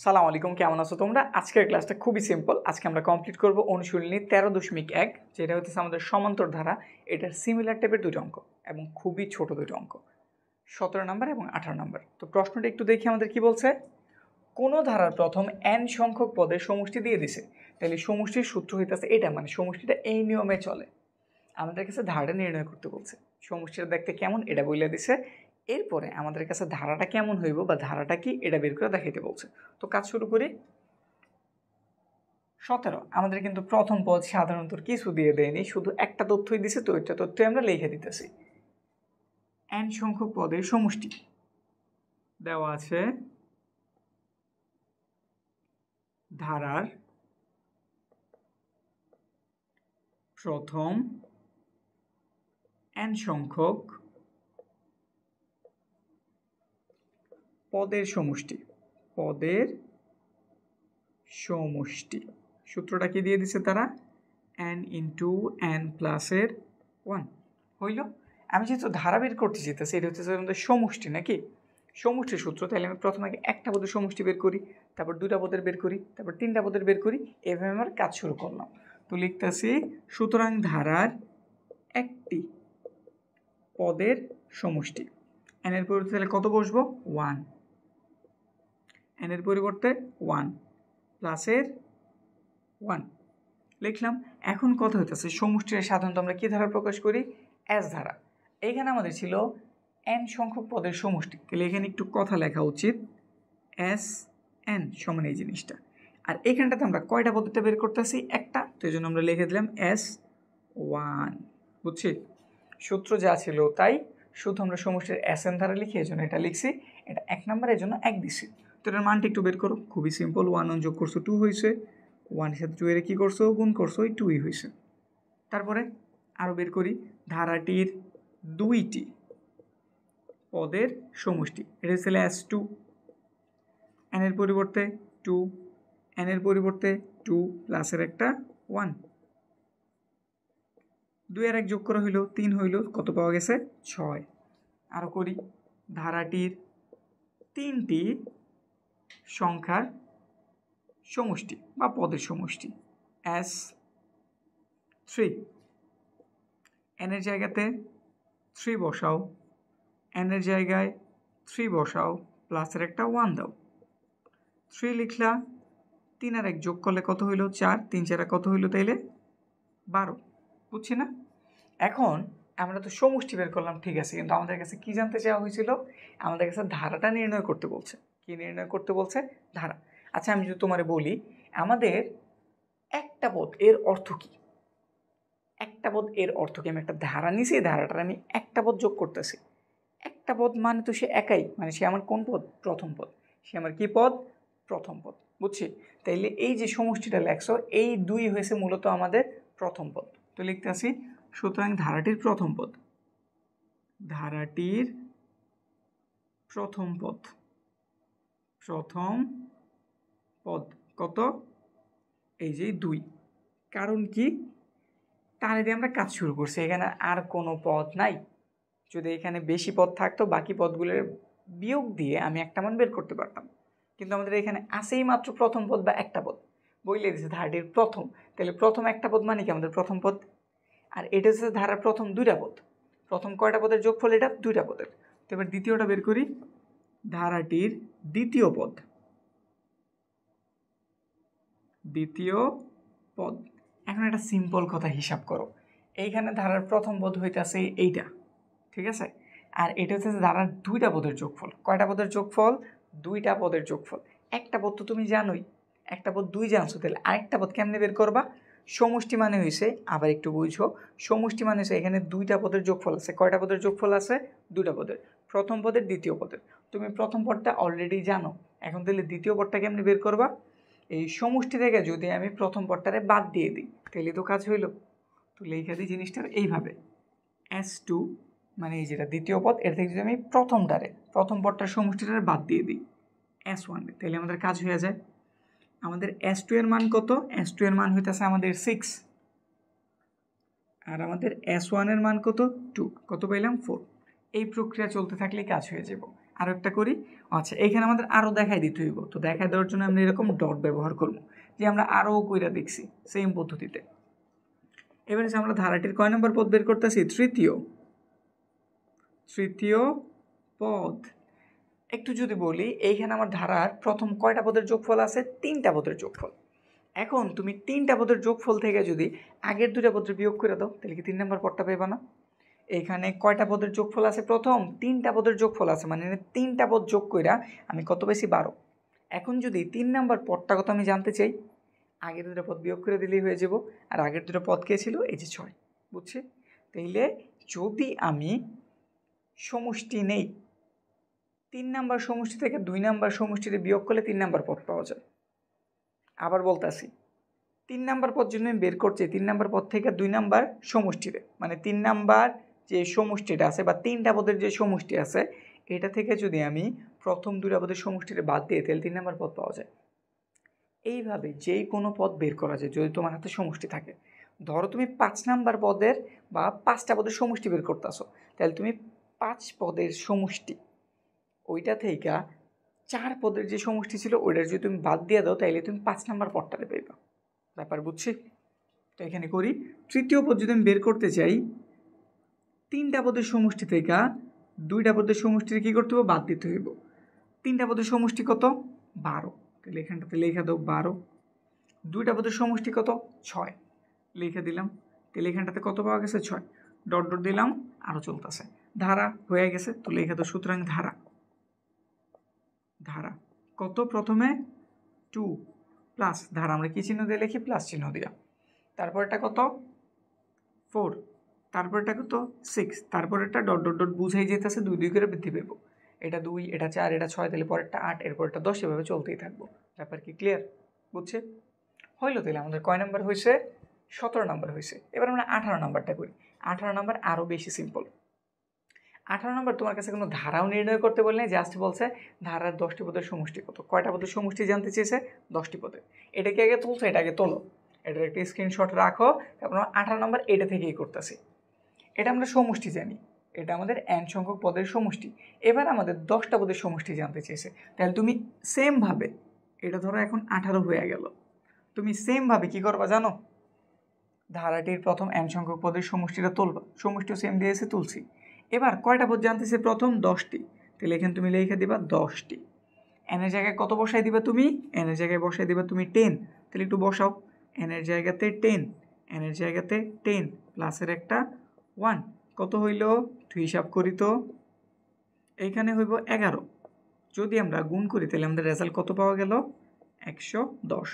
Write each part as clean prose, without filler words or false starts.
সালাম আলাইকুম, কেমন আছো তোমরা? আজকের ক্লাসটা খুবই সিম্পল। আজকে আমরা কমপ্লিট করব অনুশীলনী 13.1, যেটা হচ্ছে আমাদের সমান্তর ধারা। এটার সিমিলার টাইপের দুটো অঙ্ক এবং খুবই ছোট দুটো অঙ্ক, 17 নম্বর এবং 18 নম্বর। তো প্রশ্নটা একটু দেখি আমাদের কি বলছে। কোন ধারার প্রথম n সংখ্যক পদের সমষ্টি দিয়ে দিছে, তাহলে সমষ্টির সূত্র হইতেছে এটা, মানে সমষ্টিটা এই নিয়মে চলে। আমাদের কাছে ধারাটা নির্ণয় করতে বলছে, সমষ্টিটা দেখতে কেমন এটা বলে দিছে। এরপরে আমাদের কাছে ধারাটা কেমন হইব বা ধারাটা কি এটা বের করে দেখাইতে বলছে। তো কাজ শুরু করি। 17 আমাদের কিন্তু প্রথম পদ সাধারণত কিছু দিয়ে দেয়নি, শুধু একটা তথ্যই দিছে, তো ওইটা তথ্যই আমরা লিখে দিতেছি। n সংখ্যক পদের সমষ্টি দেওয়া আছে ধারার প্রথম n সংখ্যক পদের সমষ্টি। সূত্রটা কি দিয়ে দিছে তারা? n ইন্টু n প্লাসের 1 হইল। আমি যেহেতু ধারা বের করতে চাইতেছি, এটা হচ্ছে আমাদের সমষ্টি নাকি সমষ্টির সূত্র, তাহলে আমি প্রথমে আগে একটা পদের সমষ্টি বের করি, তারপর দুটা পদের বের করি, তারপর তিনটা পদের বের করি, এভাবে আমার কাজ শুরু করলাম। তো লিখতেছি সুতরাং ধারার একটি পদের সমষ্টি। n এর পরিবর্তে তাহলে কত বসবো? 1। n এর পরিবর্তে 1 প্লাসের 1 লিখলাম। এখন কথা হইতেছে সমষ্টির সাধারণত আমরা কি ধারা প্রকাশ করি? s ধারা। এইখানে আমাদের ছিল n সংখ্যক পদের সমষ্টি, তাহলে এখানে একটু কথা লেখা উচিত, s n সমান এই জিনিসটা। আর এখানটাতে আমরা কয়টা পদ্ধতি বের করতেছি? একটা, তো এই জন্য আমরা লিখে দিলাম s1। বুঝছি? সূত্র যা ছিল তাই, শুধু আমরা সমষ্টির s n ধারা লিখি, এই জন্য এটা লিখছি। এটা 1 নাম্বার, এই জন্য 1 দিছি। তো এটার মানটা একটু বের করো, খুবই সিম্পল। 1 যোগ করছো 2 হয়েছে, 1 এর সাথে 2 এর কি করছো? গুণ করছো, ওই 2ই হয়েছে। তারপরে আরও বের করি ধারাটির দুইটি পদের সমষ্টি। এটা ছিল s2, n এর পরিবর্তে 2, n এর পরিবর্তে 2 প্লাসের একটা 1, 2 আর 1 যোগ করা হইল 3 হইল, কত পাওয়া গেছে? 6। আরও করি ধারাটির তিনটি সংখ্যার সমষ্টি বা পদের সমষ্টি s3, n এর জায়গাতে 3 বসাও, n এর জায়গায় 3 বসাও, প্লাসের একটা 1 দাও। 3 লিখলা, 3 আর 1 যোগ করলে কত হইল? 4, 3 4 কত হইল তাইলে? 12। বুঝছি না? এখন আমরা তো সমষ্টি বের করলাম, ঠিক আছে, কিন্তু আমাদের কাছে কি জানতে চাওয়া হয়েছিল? আমাদের কাছে ধারাটা নির্ণয় করতে বলছে। কি নির্ণয় করতে বলছে? ধারা। আচ্ছা, আমি যদি তোমারে বলি আমাদের একটা পদ এর অর্থ কি? একটা পদ এর অর্থ কি? আমি একটা ধারা নিছি, এই ধারাটার আমি একটা পদ যোগ করতেছি। একটা পদ মানে তো সে একাই, মানে সে আমার কোন পদ? প্রথম পদ। সে আমার কি পদ? প্রথম পদ। বুঝছি? তাইলে এই যে সমষ্টিটা লেখছো, এই 2 হয়েছে মূলত আমাদের প্রথম পদ। তো লিখতে আসি সুতরাং ধারাটির প্রথম পদ, ধারাটির প্রথম পদ, প্রথম পদ কত? এই যে 2। কারণ কি? তাহলে দিয়ে আমরা কাজ শুরু করছি, এখানে আর কোনো পদ নাই। যদি এখানে বেশি পদ থাকতো, বাকি পদগুলোর বিয়োগ দিয়ে আমি একটা মান বের করতে পারতাম, কিন্তু আমাদের এখানে আসেই মাত্র প্রথম পদ বা একটা পদ। বইলে দিয়েছে ধারাটির প্রথম, তাহলে প্রথম একটা পদ মানে কি? আমাদের প্রথম পদ। আর এটা হচ্ছে ধারার প্রথম 2টা পদ। প্রথম কয়টা পদের যোগফল? এটা 2টা পদের। তো এবার দ্বিতীয়টা বের করি, ধারাটির দ্বিতীয় পদ, দ্বিতীয় পদ। এখন একটা সিম্পল কথা হিসাব করো, এইখানে ধারার প্রথম পদ হইতেছে এইটা, ঠিক আছে, আর এটা হচ্ছে ধারার 2টা পদের যোগফল। কয়টা পদের যোগফল? 2টা পদের যোগফল। একটা পদ তো তুমি জানোই, একটা পদ 2 জানছো, তাহলে আরেকটা পদ কেমনে বের করবা? সমষ্টি মানে হয়েছে, আবার একটু বুঝো, সমষ্টি মানে হয়েছে এখানে 2টা পদের যোগফল আছে। কয়টা পদের যোগফল আছে? 2টা পদের, প্রথম পদের দ্বিতীয় পদের। তুমি প্রথম পদটা অলরেডি জানো, এখন তাহলে দ্বিতীয় পদটা কেমনে বের করবা? এই সমষ্টি থেকে যদি আমি প্রথম পদটারে বাদ দিয়ে দিই, তাহলে তো কাজ হইল। তো লেখা দিই জিনিসটা এইভাবে, s2 মানে এই যেটা দ্বিতীয় পদ, এর থেকে যদি আমি প্রথম পদটার সমষ্টিটারে বাদ দিয়ে দিই s1, তাহলে আমাদের কাজ হয়ে যায়। আমাদের s2 এর মান কত? s2 এর মান হইতেছে আমাদের 6, আর আমাদের s1 এর মান কত? 2। কত পাইলাম? 4। এই প্রক্রিয়া চলতে থাকলেই কাজ হয়ে যাব। আরও একটা করি। আচ্ছা, এইখানে আমাদের আরও দেখাই দিতে হইব, তো দেখাই দেওয়ার জন্য আমরা এরকম ডট ব্যবহার করব, যে আমরা আরও কইরা দেখছি সেম পদ্ধতিতে। এবার আমরা ধারাটির কয় নম্বর পদ বের করতেছি? তৃতীয় পদ। একটু যদি বলি, এইখানে আমার ধারার প্রথম কয়টা পদের যোগফল আছে? 3টা পদের যোগফল। এখন তুমি 3টা পদের যোগফল থেকে যদি আগের 2টা পদের বিয়োগ করে দাও, তাহলে কি 3 নম্বর পদটা পেবা না? এইখানে কয়টা পদের যোগফল আছে? প্রথম 3টা পদের যোগফল আছে, মানে 3টা পদ যোগ কইরা আমি কত পেয়েছি? 12। এখন যদি 3 নম্বর পদটা কত আমি জানতে চাই, আগের 2টা পদ বিয়োগ করে দিলেই হয়ে যাব। আর আগের 2টা পদ কে ছিল? এই যে 6, বুঝছি? তাইলে যদি আমি সমষ্টি নেই, 3 নাম্বার সমষ্টি থেকে 2 নাম্বার সমষ্টিতে বিয়োগ করলে 3 নাম্বার পদ পাওয়া যায়। আবার বলতাছি, 3 নাম্বার পদ যদি আমি বের করছি, 3 নাম্বার পদ থেকে 2 নাম্বার সমষ্টিতে, মানে 3 নাম্বার যে সমষ্টিটা আছে বা 3টা পদের যে সমষ্টি আছে, এটা থেকে যদি আমি প্রথম 2টা পদের সমষ্টিতে বাদ দিয়ে তাহলে 3 নাম্বার পদ পাওয়া যায়। এইভাবে যেই কোনো পদ বের করা যায় যদি তোমার হাতে সমষ্টি থাকে। ধরো তুমি 5 নাম্বার পদের বা 5টা পদের সমষ্টি বের করতেছো, তাহলে তুমি 5 পদের সমষ্টি, ওইটা থেকে 4 পদের যে সমষ্টি ছিল ওইটার যদি তুমি বাদ দিয়ে দাও, তাইলে তুমি 5 নাম্বার পদটাতে পাইবা। ব্যাপার বুঝছি? তো এখানে করি, তৃতীয় পদ যদি আমি বের করতে চাই, 3টা পদের সমষ্টি থেকে 2টা পদের সমষ্টিতে কী করতে হবে? বাদ দিতে হইব। 3টা পদের সমষ্টি কত? 12, তাহলে এখানটাতে লেখা দাও 12। 2টা পদের সমষ্টি কত? 6, লিখে দিলাম। তাহলে এখানটাতে কত পাওয়া গেছে? 6। ডট ডট দিলাম, আরও চলতেছে। ধারা হয়ে গেছে, তো লিখে দাও। সুতরাং ধারা কত? প্রথমে 2 প্লাস ধারা আমরা কি চিহ্ন দিয়ে লিখি? প্লাস চিহ্ন দিয়া। তারপরটা কত? 4, তারপরটা কত? 6, তারপরেরটা ডট ডট ডট বুঝাই যেতেছে 2 2 করে বৃদ্ধি পেব। এটা 2, এটা 4, এটা 6, তাহলে পরেরটা 8, এরপরটা 10, এভাবে চলতেই থাকবো। ব্যাপার কি ক্লিয়ার? বুঝছে? হইলো। তাহলে আমাদের কয় নাম্বার হয়েছে? 17 নাম্বার হয়েছে। এবার আমরা 18 নাম্বারটা করি। 18 নাম্বার আরও বেশি সিম্পল। 18 নম্বর তোমার কাছে কোনো ধারাও নির্ণয় করতে বলে নাই, জাস্ট বলছে ধারার 10টি পদের সমষ্টি কত। কয়টা পদের সমষ্টি জানতে চেয়েছে? 10টি পদের। এটাকে আগে তুলছো, এটা আগে তোলো, এটার একটা স্ক্রিনশট রাখো। তারপর 18 নম্বর এটা থেকেই করতেছি। এটা আমরা সমষ্টি জানি, এটা আমাদের n সংখ্যক পদের সমষ্টি। এবার আমাদের 10টা পদের সমষ্টি জানতে চেয়েছে, তাহলে তুমি সেমভাবে, এটা ধরো এখন 18 হয়ে গেল, তুমি সেমভাবে কী করবা জানো? ধারাটির প্রথম n সংখ্যক পদের সমষ্টিটা তুলবা। সমষ্টিও সেম দিয়েছে, তুলছি। এবার কয়টা পদ জানতেছে? প্রথম 10টি, তাহলে এখানে তুমি লিখে দিবা 10টি। এনের জায়গায় কত বসাই দিবা তুমি? এনের জায়গায় বসাই দিবা তুমি 10, তাহলে একটু বসাও। এনের জায়গাতে 10, এনের জায়গাতে 10 প্লাসের একটা 1, কত হইল? একটু হিসাব করি তো, এইখানে হইব 11। যদি আমরা গুণ করি তাহলে আমাদের রেজাল্ট কত পাওয়া গেল? 110।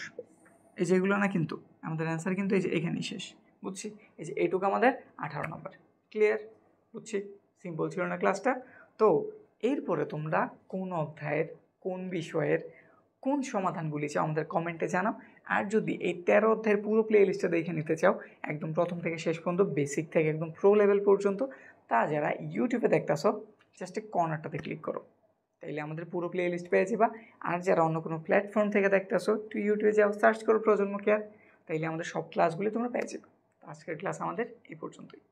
এই যেগুলো না, কিন্তু আমাদের অ্যান্সার কিন্তু এই যে এখানেই শেষ। বুঝছি? এই যে এইটুকু আমাদের 18 নম্বর। ক্লিয়ার? বুঝছি? সিম্পল ছিল না ক্লাসটা? তো এরপরে তোমরা কোন অধ্যায়ের, কোন বিষয়ের, কোন সমাধানগুলি চাও আমাদের কমেন্টে জানাও। আর যদি এই 13 অধ্যায়ের পুরো প্লে লিস্টটা দেখে নিতে চাও, একদম প্রথম থেকে শেষ পর্যন্ত, বেসিক থেকে একদম প্রো লেভেল পর্যন্ত, তা যারা ইউটিউবে দেখতেছো, জাস্ট কর্নারটাতে ক্লিক করো, তাইলে আমাদের পুরো প্লে লিস্ট পেয়ে যাবা। আর যারা অন্য কোনো প্ল্যাটফর্ম থেকে দেখতেছো, একটু ইউটিউবে যাও, সার্চ করো প্রজন্ম কেয়ার, তাইলে আমাদের সব ক্লাসগুলি তোমরা পেয়ে যাবে। আজকের ক্লাস আমাদের এই পর্যন্তই।